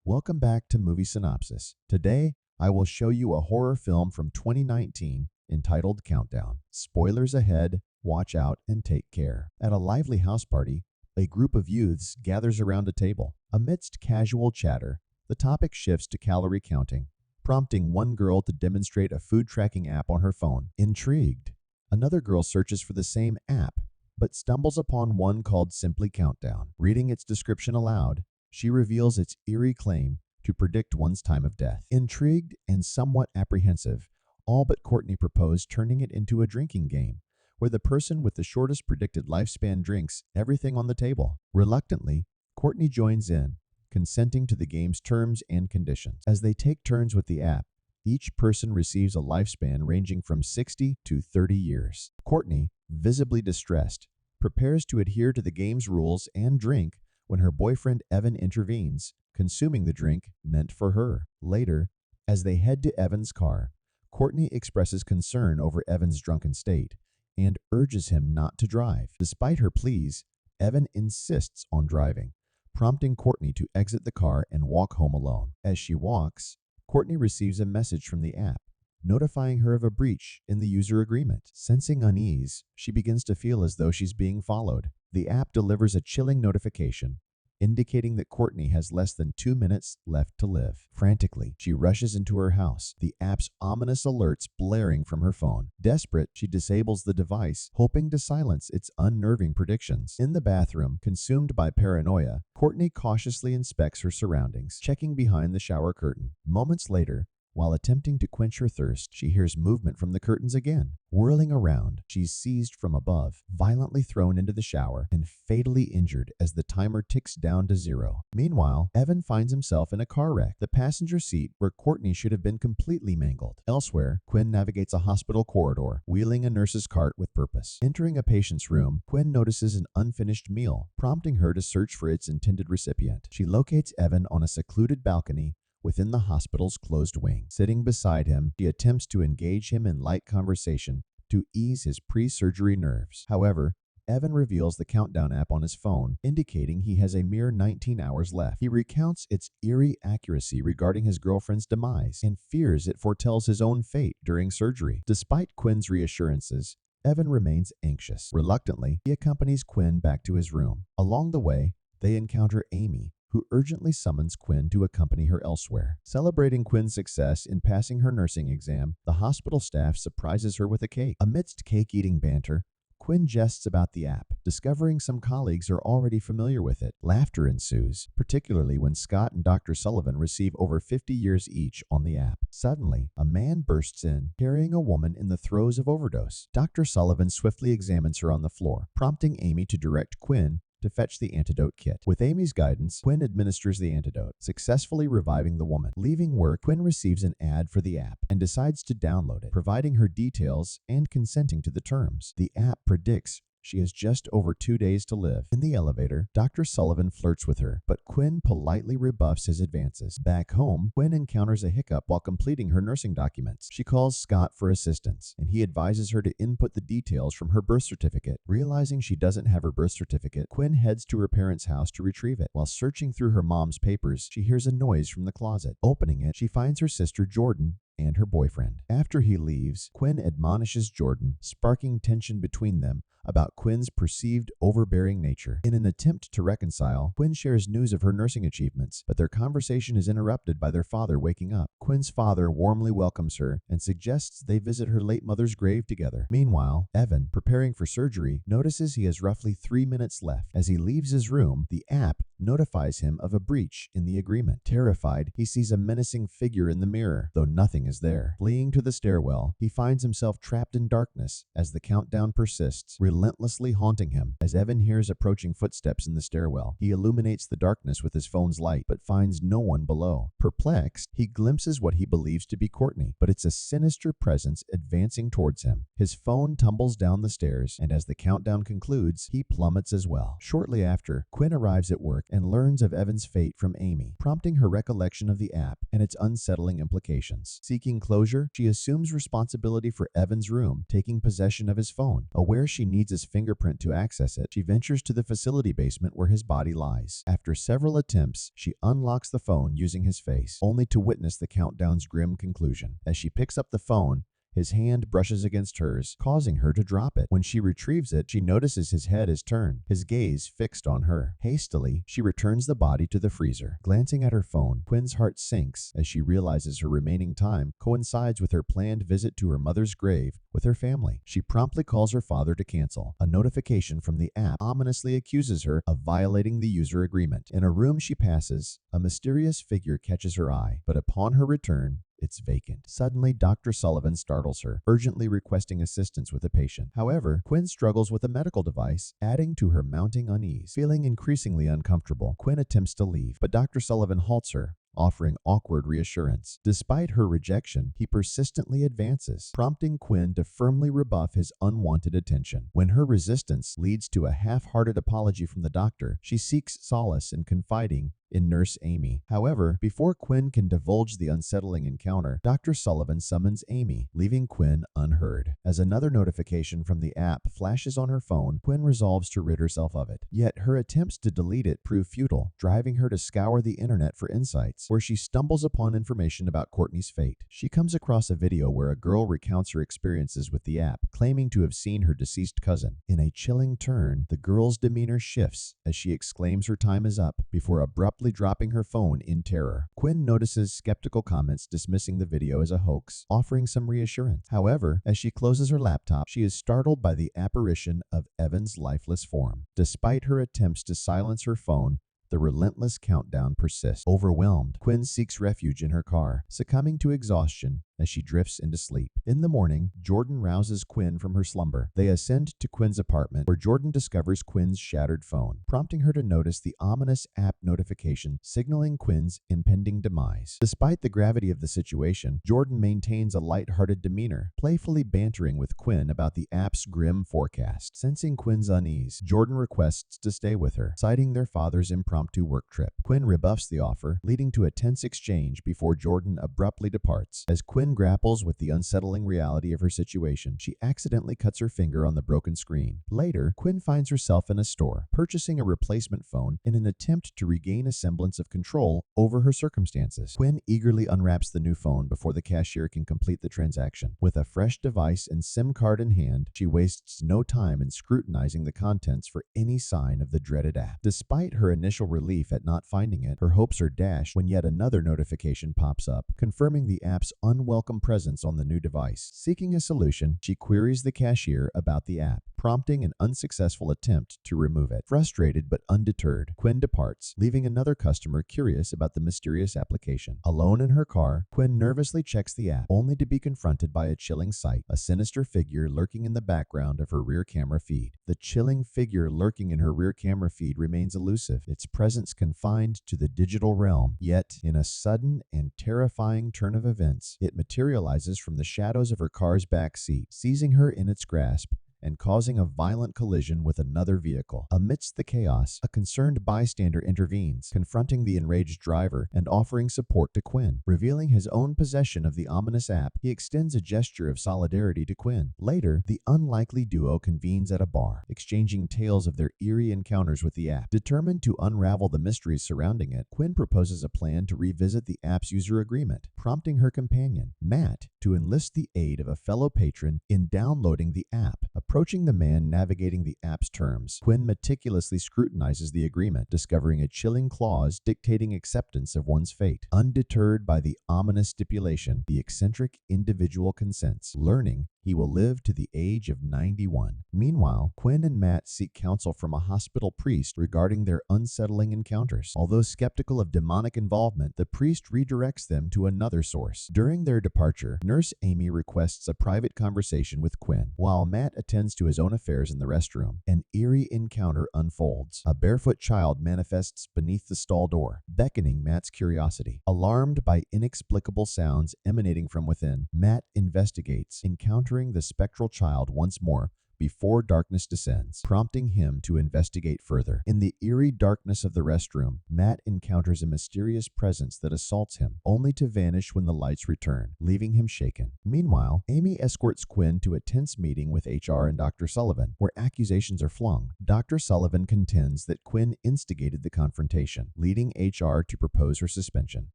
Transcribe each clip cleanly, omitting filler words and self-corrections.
Welcome back to Movie Synopsis. Today, I will show you a horror film from 2019 entitled Countdown. Spoilers ahead, watch out and take care. At a lively house party, a group of youths gathers around a table. Amidst casual chatter, the topic shifts to calorie counting, prompting one girl to demonstrate a food tracking app on her phone. Intrigued, another girl searches for the same app, but stumbles upon one called Simply Countdown. Reading its description aloud, she reveals its eerie claim to predict one's time of death. Intrigued and somewhat apprehensive, all but Courtney propose turning it into a drinking game, where the person with the shortest predicted lifespan drinks everything on the table. Reluctantly, Courtney joins in, consenting to the game's terms and conditions. As they take turns with the app, each person receives a lifespan ranging from 60 to 30 years. Courtney, visibly distressed, prepares to adhere to the game's rules and drink when her boyfriend Evan intervenes, consuming the drink meant for her. Later, as they head to Evan's car, Courtney expresses concern over Evan's drunken state and urges him not to drive. Despite her pleas, Evan insists on driving, prompting Courtney to exit the car and walk home alone. As she walks, Courtney receives a message from the app, notifying her of a breach in the user agreement. Sensing unease, she begins to feel as though she's being followed. The app delivers a chilling notification, indicating that Courtney has less than 2 minutes left to live. Frantically, she rushes into her house, the app's ominous alerts blaring from her phone. Desperate, she disables the device, hoping to silence its unnerving predictions. In the bathroom, consumed by paranoia, Courtney cautiously inspects her surroundings, checking behind the shower curtain. Moments later, while attempting to quench her thirst, she hears movement from the curtains again. Whirling around, she's seized from above, violently thrown into the shower, and fatally injured as the timer ticks down to 0. Meanwhile, Evan finds himself in a car wreck, the passenger seat where Courtney should have been completely mangled. Elsewhere, Quinn navigates a hospital corridor, wheeling a nurse's cart with purpose. Entering a patient's room, Quinn notices an unfinished meal, prompting her to search for its intended recipient. She locates Evan on a secluded balcony within the hospital's closed wing. Sitting beside him, she attempts to engage him in light conversation to ease his pre-surgery nerves. However, Evan reveals the countdown app on his phone, indicating he has a mere 19 hours left. He recounts its eerie accuracy regarding his girlfriend's demise and fears it foretells his own fate during surgery. Despite Quinn's reassurances, Evan remains anxious. Reluctantly, he accompanies Quinn back to his room. Along the way, they encounter Amy, who urgently summons Quinn to accompany her elsewhere. Celebrating Quinn's success in passing her nursing exam, the hospital staff surprises her with a cake. Amidst cake-eating banter, Quinn jests about the app, discovering some colleagues are already familiar with it. Laughter ensues, particularly when Scott and Dr. Sullivan receive over 50 years each on the app. Suddenly, a man bursts in, carrying a woman in the throes of overdose. Dr. Sullivan swiftly examines her on the floor, prompting Amy to direct Quinn to fetch the antidote kit. With Amy's guidance, Quinn administers the antidote, successfully reviving the woman. Leaving work, Quinn receives an ad for the app and decides to download it, providing her details and consenting to the terms. The app predicts she has just over 2 days to live. In the elevator, Dr. Sullivan flirts with her, but Quinn politely rebuffs his advances. Back home, Quinn encounters a hiccup while completing her nursing documents. She calls Scott for assistance, and he advises her to input the details from her birth certificate. Realizing she doesn't have her birth certificate, Quinn heads to her parents' house to retrieve it. While searching through her mom's papers, she hears a noise from the closet. Opening it, she finds her sister Jordan and her boyfriend. After he leaves, Quinn admonishes Jordan, sparking tension between them about Quinn's perceived overbearing nature. In an attempt to reconcile, Quinn shares news of her nursing achievements, but their conversation is interrupted by their father waking up. Quinn's father warmly welcomes her and suggests they visit her late mother's grave together. Meanwhile, Evan, preparing for surgery, notices he has roughly 3 minutes left. As he leaves his room, the app notifies him of a breach in the agreement. Terrified, he sees a menacing figure in the mirror, though nothing is there. Fleeing to the stairwell, he finds himself trapped in darkness as the countdown persists, relentlessly haunting him. As Evan hears approaching footsteps in the stairwell, he illuminates the darkness with his phone's light, but finds no one below. Perplexed, he glimpses what he believes to be Courtney, but it's a sinister presence advancing towards him. His phone tumbles down the stairs, and as the countdown concludes, he plummets as well. Shortly after, Quinn arrives at work and learns of Evan's fate from Amy, prompting her recollection of the app and its unsettling implications. Seeking closure, she assumes responsibility for Evan's room, taking possession of his phone. Aware she needs his fingerprint to access it, she ventures to the facility basement where his body lies. After several attempts, she unlocks the phone using his face, only to witness the countdown's grim conclusion. As she picks up the phone, his hand brushes against hers, causing her to drop it. When she retrieves it, she notices his head is turned, his gaze fixed on her. Hastily, she returns the body to the freezer. Glancing at her phone, Quinn's heart sinks as she realizes her remaining time coincides with her planned visit to her mother's grave with her family. She promptly calls her father to cancel. A notification from the app ominously accuses her of violating the user agreement. In a room she passes, a mysterious figure catches her eye, but upon her return, it's vacant. Suddenly, Dr. Sullivan startles her, urgently requesting assistance with a patient. However, Quinn struggles with a medical device, adding to her mounting unease. Feeling increasingly uncomfortable, Quinn attempts to leave, but Dr. Sullivan halts her, offering awkward reassurance. Despite her rejection, he persistently advances, prompting Quinn to firmly rebuff his unwanted attention. When her resistance leads to a half-hearted apology from the doctor, she seeks solace in confiding in Nurse Amy. However, before Quinn can divulge the unsettling encounter, Dr. Sullivan summons Amy, leaving Quinn unheard. As another notification from the app flashes on her phone, Quinn resolves to rid herself of it. Yet her attempts to delete it prove futile, driving her to scour the internet for insights, where she stumbles upon information about Courtney's fate. She comes across a video where a girl recounts her experiences with the app, claiming to have seen her deceased cousin. In a chilling turn, the girl's demeanor shifts as she exclaims her time is up before abruptly dropping her phone in terror. Quinn notices skeptical comments dismissing the video as a hoax, offering some reassurance. However, as she closes her laptop, she is startled by the apparition of Evan's lifeless form. Despite her attempts to silence her phone, the relentless countdown persists. Overwhelmed, Quinn seeks refuge in her car, succumbing to exhaustion as she drifts into sleep. In the morning, Jordan rouses Quinn from her slumber. They ascend to Quinn's apartment, where Jordan discovers Quinn's shattered phone, prompting her to notice the ominous app notification signaling Quinn's impending demise. Despite the gravity of the situation, Jordan maintains a lighthearted demeanor, playfully bantering with Quinn about the app's grim forecast. Sensing Quinn's unease, Jordan requests to stay with her, citing their father's impromptu work trip. Quinn rebuffs the offer, leading to a tense exchange before Jordan abruptly departs. As Quinn grapples with the unsettling reality of her situation, she accidentally cuts her finger on the broken screen. Later, Quinn finds herself in a store, purchasing a replacement phone in an attempt to regain a semblance of control over her circumstances. Quinn eagerly unwraps the new phone before the cashier can complete the transaction. With a fresh device and SIM card in hand, she wastes no time in scrutinizing the contents for any sign of the dreaded app. Despite her initial relief at not finding it, her hopes are dashed when yet another notification pops up, confirming the app's unwelcome presence on the new device. Seeking a solution, she queries the cashier about the app, prompting an unsuccessful attempt to remove it. Frustrated but undeterred, Quinn departs, leaving another customer curious about the mysterious application. Alone in her car, Quinn nervously checks the app, only to be confronted by a chilling sight, a sinister figure lurking in the background of her rear camera feed. The chilling figure lurking in her rear camera feed remains elusive, its presence confined to the digital realm. Yet, in a sudden and terrifying turn of events, it materializes from the shadows of her car's back seat, seizing her in its grasp and causing a violent collision with another vehicle. Amidst the chaos, a concerned bystander intervenes, confronting the enraged driver and offering support to Quinn. Revealing his own possession of the ominous app, he extends a gesture of solidarity to Quinn. Later, the unlikely duo convenes at a bar, exchanging tales of their eerie encounters with the app. Determined to unravel the mysteries surrounding it, Quinn proposes a plan to revisit the app's user agreement, prompting her companion, Matt, to enlist the aid of a fellow patron in downloading the app. Approaching the man navigating the app's terms, Quinn meticulously scrutinizes the agreement, discovering a chilling clause dictating acceptance of one's fate. Undeterred by the ominous stipulation, the eccentric individual consents, learning he will live to the age of 91. Meanwhile, Quinn and Matt seek counsel from a hospital priest regarding their unsettling encounters. Although skeptical of demonic involvement, the priest redirects them to another source. During their departure, Nurse Amy requests a private conversation with Quinn, while Matt attends to his own affairs in the restroom. An eerie encounter unfolds. A barefoot child manifests beneath the stall door, beckoning Matt's curiosity. Alarmed by inexplicable sounds emanating from within, Matt investigates, encountering the spectral child once more, before darkness descends, prompting him to investigate further. In the eerie darkness of the restroom, Matt encounters a mysterious presence that assaults him, only to vanish when the lights return, leaving him shaken. Meanwhile, Amy escorts Quinn to a tense meeting with HR and Dr. Sullivan, where accusations are flung. Dr. Sullivan contends that Quinn instigated the confrontation, leading HR to propose her suspension.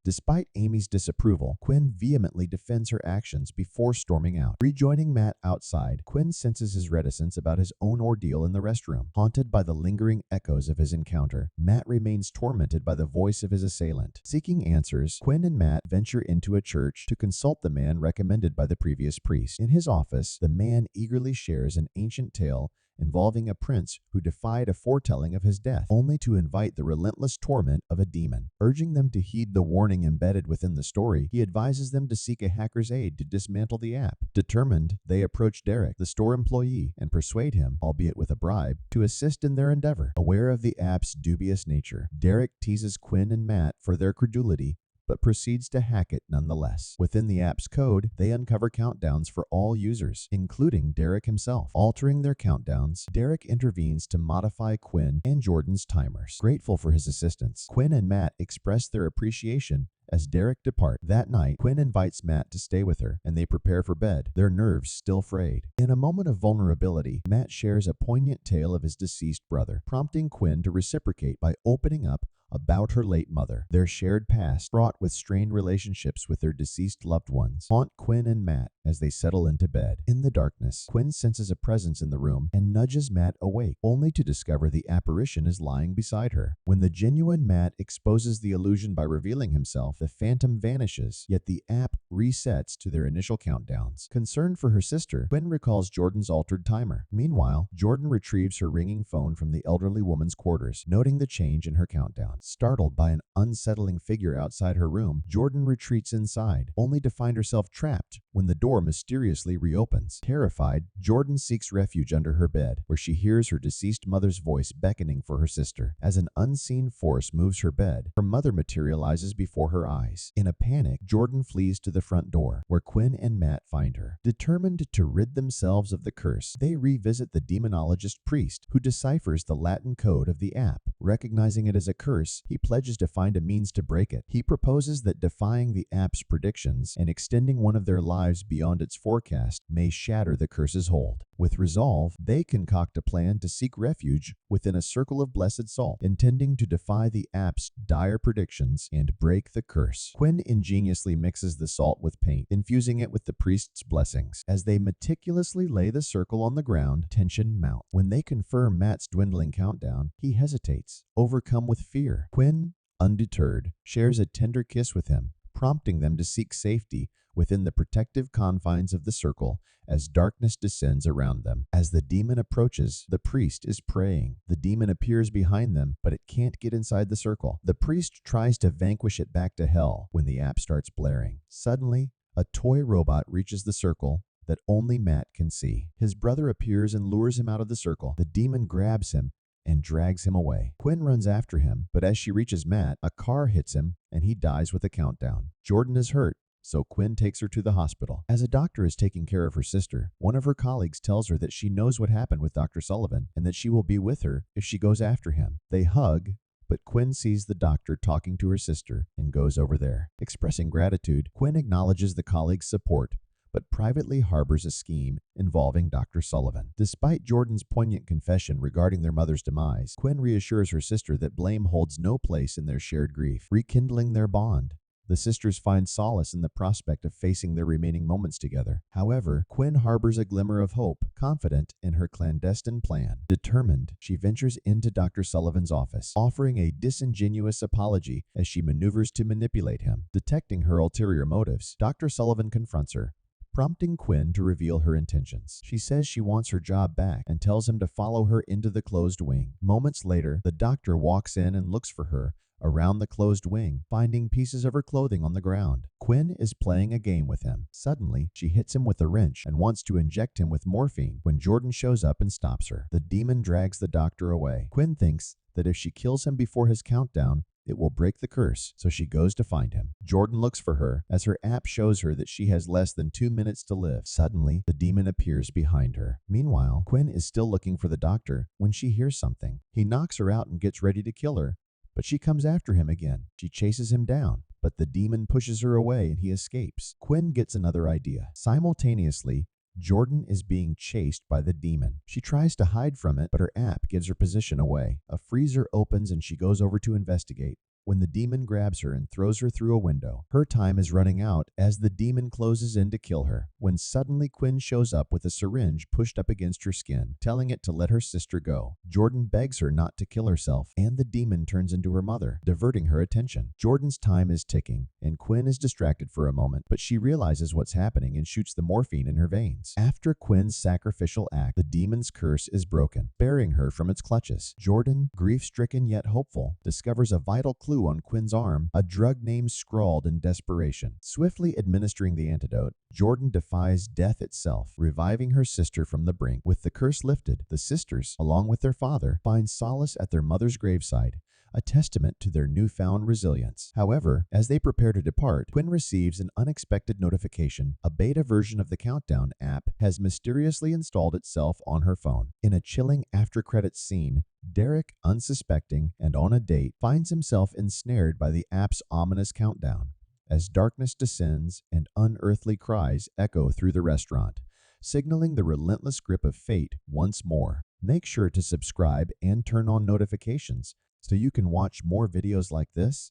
Despite Amy's disapproval, Quinn vehemently defends her actions before storming out. Rejoining Matt outside, Quinn senses his reticence about his own ordeal in the restroom. Haunted by the lingering echoes of his encounter, Matt remains tormented by the voice of his assailant. Seeking answers, Quinn and Matt venture into a church to consult the man recommended by the previous priest. In his office, the man eagerly shares an ancient tale involving a prince who defied a foretelling of his death, only to invite the relentless torment of a demon. Urging them to heed the warning embedded within the story, he advises them to seek a hacker's aid to dismantle the app. Determined, they approach Derek, the store employee, and persuade him, albeit with a bribe, to assist in their endeavor. Aware of the app's dubious nature, Derek teases Quinn and Matt for their credulity, but proceeds to hack it nonetheless. Within the app's code, they uncover countdowns for all users, including Derek himself. Altering their countdowns, Derek intervenes to modify Quinn and Jordan's timers. Grateful for his assistance, Quinn and Matt express their appreciation as Derek departs. That night, Quinn invites Matt to stay with her, and they prepare for bed, their nerves still frayed. In a moment of vulnerability, Matt shares a poignant tale of his deceased brother, prompting Quinn to reciprocate by opening up about her late mother. Their shared past, fraught with strained relationships with their deceased loved ones, haunt Quinn and Matt as they settle into bed. In the darkness, Quinn senses a presence in the room and nudges Matt awake, only to discover the apparition is lying beside her. When the genuine Matt exposes the illusion by revealing himself, the phantom vanishes, yet the app resets to their initial countdowns. Concerned for her sister, Quinn recalls Jordan's altered timer. Meanwhile, Jordan retrieves her ringing phone from the elderly woman's quarters, noting the change in her countdown. Startled by an unsettling figure outside her room, Jordan retreats inside, only to find herself trapped when the door mysteriously reopens. Terrified, Jordan seeks refuge under her bed, where she hears her deceased mother's voice beckoning for her sister. As an unseen force moves her bed, her mother materializes before her eyes. In a panic, Jordan flees to the front door, where Quinn and Matt find her. Determined to rid themselves of the curse, they revisit the demonologist priest, who deciphers the Latin code of the app. Recognizing it as a curse, he pledges to find a means to break it. He proposes that defying the app's predictions and extending one of their lives beyond its forecast may shatter the curse's hold. With resolve, they concoct a plan to seek refuge within a circle of blessed salt, intending to defy the app's dire predictions and break the curse. Quinn ingeniously mixes the salt with paint, infusing it with the priest's blessings. As they meticulously lay the circle on the ground, tension mounts. When they confirm Matt's dwindling countdown, he hesitates, overcome with fear. Quinn, undeterred, shares a tender kiss with him, prompting them to seek safety within the protective confines of the circle as darkness descends around them. As the demon approaches, the priest is praying. The demon appears behind them, but it can't get inside the circle. The priest tries to vanquish it back to hell when the app starts blaring. Suddenly, a toy robot reaches the circle that only Matt can see. His brother appears and lures him out of the circle. The demon grabs him and drags him away. Quinn runs after him, but as she reaches Matt, a car hits him and he dies with a countdown. Jordan is hurt, so Quinn takes her to the hospital. As a doctor is taking care of her sister, one of her colleagues tells her that she knows what happened with Dr. Sullivan and that she will be with her if she goes after him. They hug, but Quinn sees the doctor talking to her sister and goes over there. Expressing gratitude, Quinn acknowledges the colleague's support, but privately harbors a scheme involving Dr. Sullivan. Despite Jordan's poignant confession regarding their mother's demise, Quinn reassures her sister that blame holds no place in their shared grief, rekindling their bond. The sisters find solace in the prospect of facing their remaining moments together. However, Quinn harbors a glimmer of hope, confident in her clandestine plan. Determined, she ventures into Dr. Sullivan's office, offering a disingenuous apology as she maneuvers to manipulate him. Detecting her ulterior motives, Dr. Sullivan confronts her, prompting Quinn to reveal her intentions. She says she wants her job back and tells him to follow her into the closed wing. Moments later, the doctor walks in and looks for her around the closed wing, finding pieces of her clothing on the ground. Quinn is playing a game with him. Suddenly, she hits him with a wrench and wants to inject him with morphine when Jordan shows up and stops her. The demon drags the doctor away. Quinn thinks that if she kills him before his countdown, It will break the curse, so she goes to find him. Jordan looks for her as her app shows her that she has less than 2 minutes to live. Suddenly, the demon appears behind her. Meanwhile, Quinn is still looking for the doctor when she hears something. He knocks her out and gets ready to kill her, but she comes after him again. She chases him down, but the demon pushes her away and he escapes. Quinn gets another idea. Simultaneously, Jordan is being chased by the demon. She tries to hide from it, but her app gives her position away. A freezer opens and she goes over to investigate when the demon grabs her and throws her through a window. Her time is running out as the demon closes in to kill her, when suddenly Quinn shows up with a syringe pushed up against her skin, telling it to let her sister go. Jordan begs her not to kill herself, and the demon turns into her mother, diverting her attention. Jordan's time is ticking, and Quinn is distracted for a moment, but she realizes what's happening and shoots the morphine in her veins. After Quinn's sacrificial act, the demon's curse is broken, bearing her from its clutches. Jordan, grief-stricken yet hopeful, discovers a vital clue on Quinn's arm, a drug name scrawled in desperation. Swiftly administering the antidote, Jordan defies death itself, reviving her sister from the brink. With the curse lifted, the sisters, along with their father, find solace at their mother's graveside, a testament to their newfound resilience. However, as they prepare to depart, Quinn receives an unexpected notification. A beta version of the Countdown app has mysteriously installed itself on her phone. In a chilling after-credits scene, Derek, unsuspecting and on a date, finds himself ensnared by the app's ominous countdown. As darkness descends and unearthly cries echo through the restaurant, signaling the relentless grip of fate once more. Make sure to subscribe and turn on notifications so you can watch more videos like this.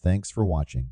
Thanks for watching.